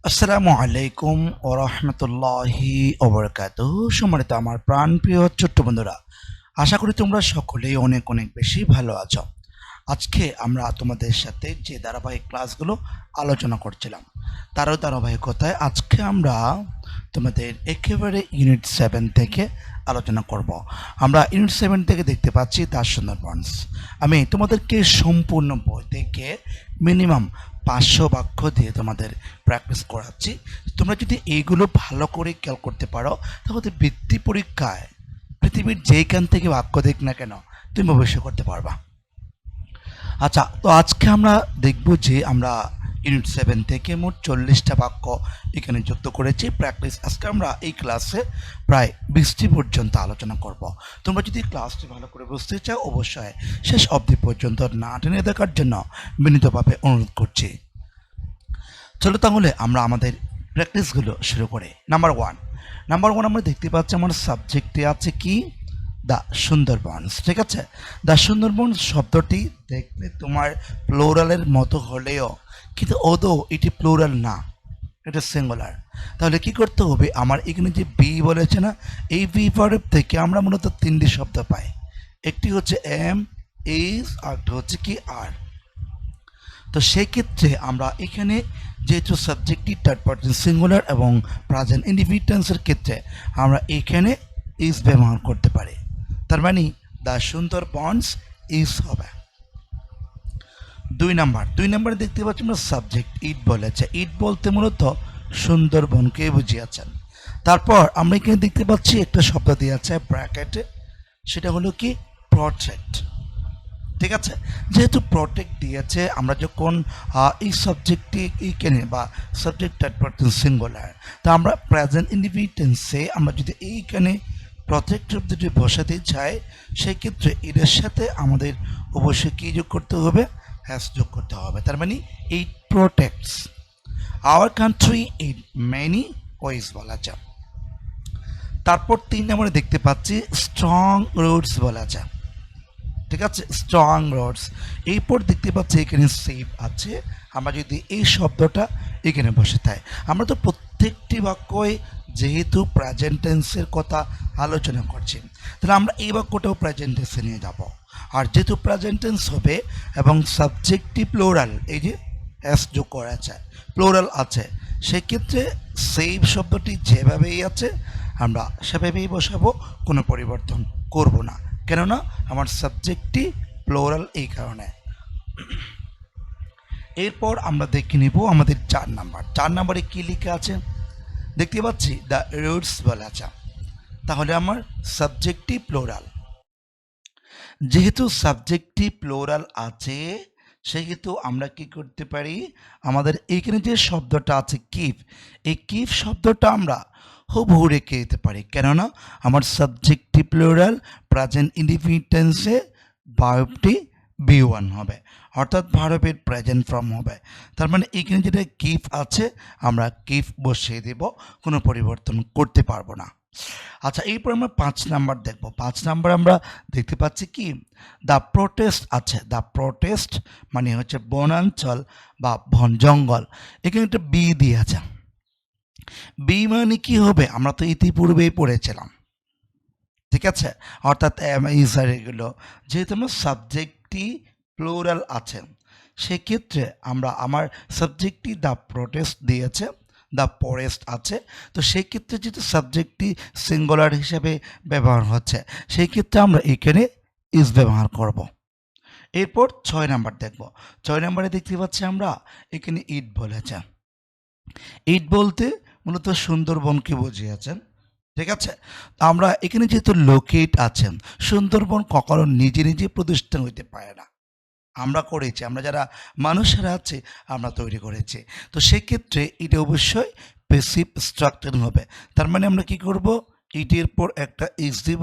আসসালামু আলাইকুম ও রহমতুল্লাহি ওবরকাতুহু। সম্মানিত আমার প্রাণপ্রিয় ছোট্ট বন্ধুরা, আশা করি তোমরা সকলেই অনেক অনেক বেশি ভালো আছো। আজকে আমরা তোমাদের সাথে যে ধারাবাহিক ক্লাসগুলো আলোচনা করছিলাম তারও ধারাবাহিকতায় আজকে আমরা তোমাদের একেবারে ইউনিট 7 থেকে আলোচনা করব। আমরা ইউনিট 7 থেকে দেখতে পাচ্ছি দ্য সুন্দরবনস। আমি তোমাদেরকে সম্পূর্ণ বই থেকে মিনিমাম 500 বাক্য দিয়ে তোমাদের প্র্যাকটিস করাচ্ছি। তোমরা যদি এইগুলো ভালো করে খেয়াল করতে পারো তাহলে বৃত্তি পরীক্ষায় পৃথিবীর যেইখান থেকে বাক্য দেখ না কেন তুমি অবশ্যই করতে পারবা। আচ্ছা, তো আজকে আমরা দেখব যে আমরা ইউনিট 7 থেকে মোট 40টা বাক্য এখানে যুক্ত করেছি প্র্যাকটিস। আজকে আমরা এই ক্লাসে প্রায় 20টি পর্যন্ত আলোচনা করব। তোমরা যদি ক্লাসটি ভালো করে বুঝতে চাও অবশ্যই শেষ অবধি পর্যন্ত না টেনে দেখার জন্য বিনীতভাবে অনুরোধ করছি। চলো তাহলে আমরা আমাদের প্র্যাকটিসগুলো শুরু করি। নাম্বার ওয়ান আমরা দেখতে পাচ্ছি আমার সাবজেক্টে আছে কি দ্য সুন্দরবনস। ঠিক আছে, দ্য সুন্দরবনস শব্দটি দেখলে তোমার প্লোরালের মতো হলেও কিন্তু এটি প্লোরাল না, এটা সিঙ্গুলার। তাহলে কি করতে হবে, আমার এখানে যে বি বলেছে না, এই বি ভার্ব থেকে আমরা মূলত তিনটি শব্দ পাই। একটি হচ্ছে এম, ইজ, আর হচ্ছে কি আর। তো সেক্ষেত্রে আমরা এখানে যেহেতু সাবজেক্টটি থার্ড পারসন সিঙ্গুলার এবং প্রেজেন্ট ইনডিফিনিটেন্সের ক্ষেত্রে আমরা এখানে ইজ ব্যবহার করতে পারি। তার মানে দ্য সুন্দরবনস ইজ হবে। দুই নাম্বারে দেখতে পাচ্ছি আমরা সাবজেক্ট ইট বলেছে। ইট বলতে মূলত সুন্দরবনকে বুঝিয়েছেন। তারপর আমরা এখানে দেখতে পাচ্ছি একটা শব্দ দিয়ে আছে ব্র্যাকেটে, সেটা হলো কি প্রটেক্ট। ঠিক আছে, যেহেতু প্রটেক্ট দিয়েছে আমরা যখন এই সাবজেক্টটি এইখানে বা সাবজেক্ট থার্ড পারসন সিঙ্গুলার, তা আমরা প্রেজেন্ট ইনডিফিনিটেন্সে আমরা যদি এইখানে প্রটেক্ট শব্দটি বসাতে চাই সেক্ষেত্রে এদের সাথে আমাদের অবশ্যই কী যোগ করতে হবে, হ্যাজ যোগ করতে হবে। তার মানে it protects our country in many ways বলা যায়। তারপর 3 নম্বরে দেখতে পাচ্ছি স্ট্রং রুটস বলা যায়। ঠিক আছে, স্ট্রং রোডস। এরপর দেখতে পাচ্ছি এখানে সেফ আছে। আমরা যদি এই শব্দটা এখানে বসে থাই, আমরা তো প্রত্যেকটি বাক্যই যেহেতু প্রেজেন্ট টেন্সের কথা আলোচনা করছি, তাহলে আমরা এই বাক্যটাও প্রেজেন্ট টেন্সে নিয়ে যাব। আর যেহেতু প্রেজেন্ট টেন্স হবে এবং সাবজেক্টটি প্লোরাল, এই যে এস যোগ করা আছে, প্লোরাল আছে, সেক্ষেত্রে সেফ শব্দটি যেভাবেই আছে আমরা সেভাবেই বসাবো, কোনো পরিবর্তন করব না। কেননা আমার সাবজেক্টটি প্লোরাল এই কারণে। এরপর আমরা দেখে নিব আমাদের 4 নাম্বারে কি লেখা আছে দেখতে পাচ্ছি দ্য রুটস বলা আছে। তাহলে আমার সাবজেক্টটি প্লোরাল, যেহেতু সাবজেক্টটি প্লোরাল আছে সেহেতু আমরা কি করতে পারি, আমাদের এইখানে যে শব্দটা আছে কিপ, এই কিপ শব্দটা আমরা হুবহু রেখে দিতে পারি। কেননা আমার সাবজেক্টটি প্লুরাল, প্রেজেন্ট ইনডিফিনিটেন্সে ভার্বটি বি1 হবে, অর্থাৎ ভার্বের প্রেজেন্ট ফর্ম হবে। তার মানে এখানে যেটা কিপ আছে আমরা কিপ বসিয়ে দেব, কোনো পরিবর্তন করতে পারবো না। আচ্ছা, এরপর আমরা 5 নাম্বার দেখব। 5 নাম্বার আমরা দেখতে পাচ্ছি কি দ্য প্রোটেস্ট আছে। দ্য প্রোটেস্ট মানে হচ্ছে বনাঞ্চল বা বন জঙ্গল। এখানে একটা বি দিয়ে আছে। বি মানে কি হবে, আমরা তো ইতিপূর্বেই পড়েছিলাম। ঠিক আছে, অর্থাৎ এম ইজ আর এগুলো, যেহেতু আমার সাবজেক্টটি প্লুরাল আছে সেক্ষেত্রে আমরা আমার সাবজেক্টটি দ্য প্রোটেস্ট দিয়েছে, দ্য ফরেস্ট আছে, তো সেই ক্ষেত্রে যেহেতু সাবজেক্টটি সিঙ্গুলার হিসেবে ব্যবহার হচ্ছে সেই ক্ষেত্রে আমরা এখানে ইজ ব্যবহার করব। এরপর 6 নাম্বার দেখব। 6 নাম্বারে দেখতে পাচ্ছি আমরা এখানে ইট বলেছে। ইট বলতে মূলত সুন্দরবনকে বুঝিয়েছেন। ঠিক আছে, আমরা এখানে যেহেতু লোকেট আছেন, সুন্দরবন কখনো নিজে নিজে প্রতিষ্ঠান হইতে পারে না, আমরা করেছি, আমরা যারা মানুষেরা আছে আমরা তৈরি করেছি। তো সেক্ষেত্রে এটা অবশ্যই প্যাসিভ স্ট্রাকচার হবে। তার মানে আমরা কি করব, ইটের পর একটা ইজ দিব,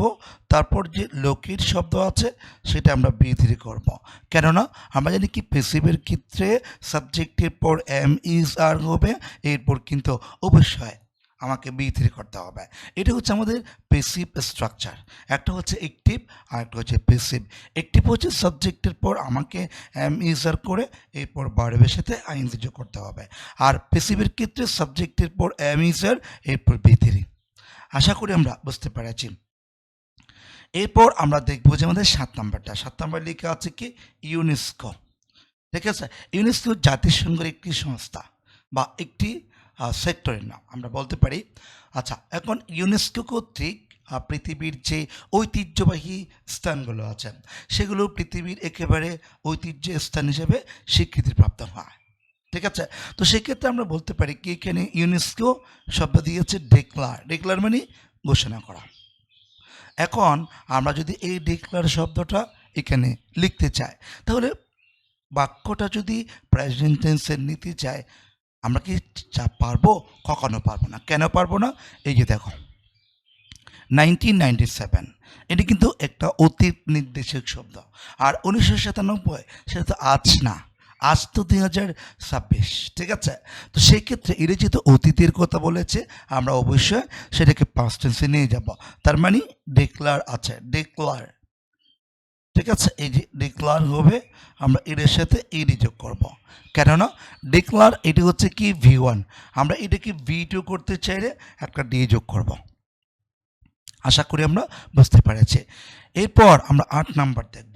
তারপর যে লোকেট শব্দ আছে সেটা আমরা বি3 করব। কেননা আমরা জানি কি প্যাসিভের ক্ষেত্রে সাবজেক্টের পর এম ইজ আর হবে, এরপর কিন্তু অবশ্যই আমাকে B3 করতে হবে। এটা হচ্ছে আমাদের প্যাসিভ স্ট্রাকচার। একটা হচ্ছে অ্যাক্টিভ আর একটা হচ্ছে প্যাসিভ। অ্যাক্টিভ হচ্ছে সাবজেক্টের পর আমাকে am ইউজার করে এরপর ভার্বের সাথে আইএনজি যোগ করতে হবে। আর প্যাসিভের ক্ষেত্রে সাবজেক্টের পর am ইউজার এরপর B3। আশা করি আমরা বুঝতে পেরেছি। এরপর আমরা দেখব যে আমাদের 7 নাম্বারটা। 7 নাম্বার লেখা আছে কি ইউনেস্কো। ঠিক আছে, ইউনেস্কো জাতিসংঘের একটি সংস্থা বা একটি সেক্টরের নাম আমরা বলতে পারি। আচ্ছা, এখন ইউনেস্কো কর্তৃক পৃথিবীর যে ঐতিহ্যবাহী স্থানগুলো আছে সেগুলো পৃথিবীর একেবারে ঐতিহ্য স্থান হিসেবে স্বীকৃতিপ্রাপ্ত হয়। ঠিক আছে, তো সেক্ষেত্রে আমরা বলতে পারি কি এখানে ইউনেস্কো শব্দ দিয়েছে ডিক্লার। ডিক্লার মানে ঘোষণা করা। এখন আমরা যদি এই ডিক্লার শব্দটা এখানে লিখতে চাই তাহলে বাক্যটা যদি প্রেজেন্ট টেন্সের নিতে চাই আমরা কি পারবো? কখনো পারবো না। কেন পারবো না? এই যে দেখো 1997 এটি কিন্তু একটা অতীত নির্দেশক শব্দ, আর 1997 সেটা তো আজ না, আজ তো 2026। ঠিক আছে, তো সেই ক্ষেত্রে এটা যেহেতু অতীতের কথা বলেছে আমরা অবশ্যই সেটাকে পাস্ট টেন্সে নিয়ে যাব। তার মানে ডিক্লার আছে, ডিক্লার। ঠিক আছে, এই যে ডিক্লার হবে আমরা এর সাথে এডি যোগ করবো, কেননা ডিক্লার এটি হচ্ছে কি V1, আমরা এটাকে V2 করতে চাইলে একটা ডি যোগ করব। আশা করি আমরা বুঝতে পেরেছি। এরপর আমরা 8 নাম্বার দেখব।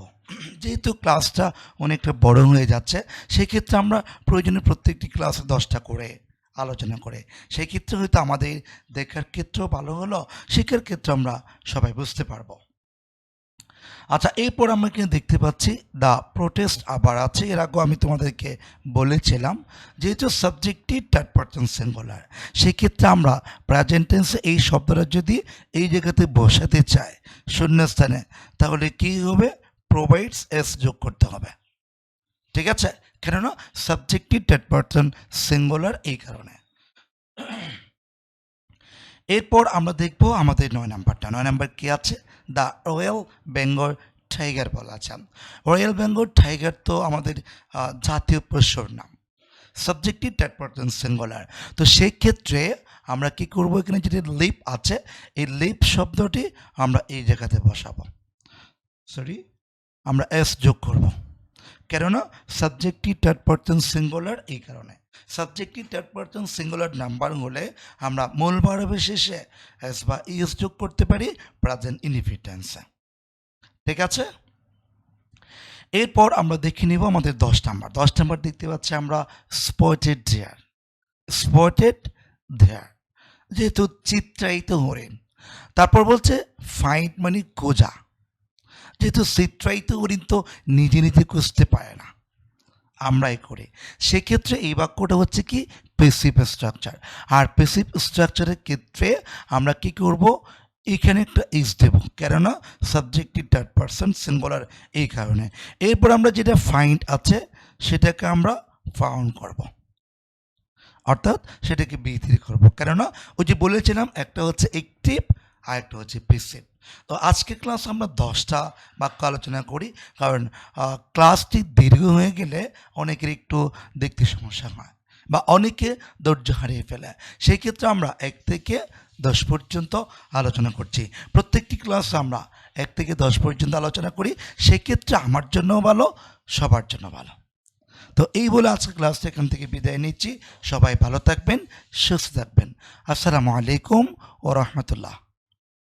যেহেতু ক্লাসটা অনেকটা বড় হয়ে যাচ্ছে সেই ক্ষেত্রে আমরা প্রয়োজনে প্রত্যেকটি ক্লাসে 10টা করে আলোচনা করে সেই ক্ষেত্রে হয়তো আমাদের দেখার ক্ষেত্রেও ভালো হলো, শেখার ক্ষেত্রে আমরা সবাই বুঝতে পারবো। আচ্ছা, এরপর আমরা কিন্তু দেখতে পাচ্ছি দ্য প্রোটেস্ট আবার আছে। এর আগেও আমি তোমাদেরকে বলেছিলাম যেহেতু সাবজেক্টটি থার্ড পারসন সিঙ্গুলার সেক্ষেত্রে আমরা প্রেজেন্ট টেন্সে এই শব্দটা যদি এই জায়গাতে বসাতে চাই শূন্যস্থানে তাহলে কি হবে? প্রোভাইডস এস যোগ করতে হবে। ঠিক আছে, কেননা সাবজেক্টটি থার্ড পারসন সিঙ্গুলার এই কারণে। এরপর আমরা দেখব আমাদের 9 নাম্বারটা। 9 নাম্বার কি আছে? দ্য রয়্যাল বেঙ্গল টাইগার বলা আছে। রয়্যাল বেঙ্গল টাইগার তো আমাদের জাতীয় পশুর নাম, সাবজেক্টটি থার্ড পারসন সিঙ্গুলার। তো সেই ক্ষেত্রে আমরা কি করব? এখানে যেটি লিপ আছে এই লিপ শব্দটি আমরা এই জায়গাতে বসাবো, আমরা এস যোগ করব, কেননা সাবজেক্টটি থার্ড পারসন সিঙ্গুলার এই কারণে। সাবজেক্টটি থার্ড পারসন সিঙ্গুলার নাম্বার হলে আমরা মূল ভার্বের শেষে এস বা ইএস যোগ করতে পারি প্রেজেন্ট ইনডিফিনিট টেন্সে। ঠিক আছে, এরপর আমরা দেখে নিব আমাদের 10 নাম্বার। 10 নাম্বার দেখতে পাচ্ছি আমরা স্পটেড ডিয়ার। স্পটেড ডিয়ার যেহেতু চিত্রায়িত হরিণ, তারপর বলছে ফাইন্ড মানে খোঁজা, যেহেতু চিত্রায়িত হরিণ তো নিজে নিজে খুঁজতে পারে না, আমরাই করি, সেক্ষেত্রে এই বাক্যটা হচ্ছে কি প্যাসিভ স্ট্রাকচার। আর প্যাসিভ স্ট্রাকচারের ক্ষেত্রে আমরা কি করব? এখানে একটা ইস দেব, কেননা সাবজেক্টটি থার্ড পারসন সিঙ্গুলার এই কারণে। এরপর আমরা যেটা ফাইন্ড আছে সেটাকে আমরা ফাউন্ড করব, অর্থাৎ সেটাকে B3 করব, কেননা ওই যে বলেছিলাম একটা হচ্ছে অ্যাক্টিভ আর একটা হচ্ছে প্যাসিভ। তো আজকে ক্লাস আমরা 10টা বাক্য আলোচনা করি, কারণ ক্লাসটি দীর্ঘ হয়ে গেলে অনেকের একটু দেখতে সমস্যা হয় বা অনেকে ধৈর্য হারিয়ে ফেলে। সেই ক্ষেত্রে আমরা 1 থেকে 10 পর্যন্ত আলোচনা করছি। প্রত্যেকটি ক্লাস আমরা 1 থেকে 10 পর্যন্ত আলোচনা করি, সেক্ষেত্রে আমার জন্যও ভালো, সবার জন্য ভালো। তো এই বলে আজকে ক্লাসটা এখান থেকে বিদায় নিচ্ছি। সবাই ভালো থাকবেন, সুস্থ থাকবেন। আসসালামু আলাইকুম ওয়া রাহমাতুল্লাহ।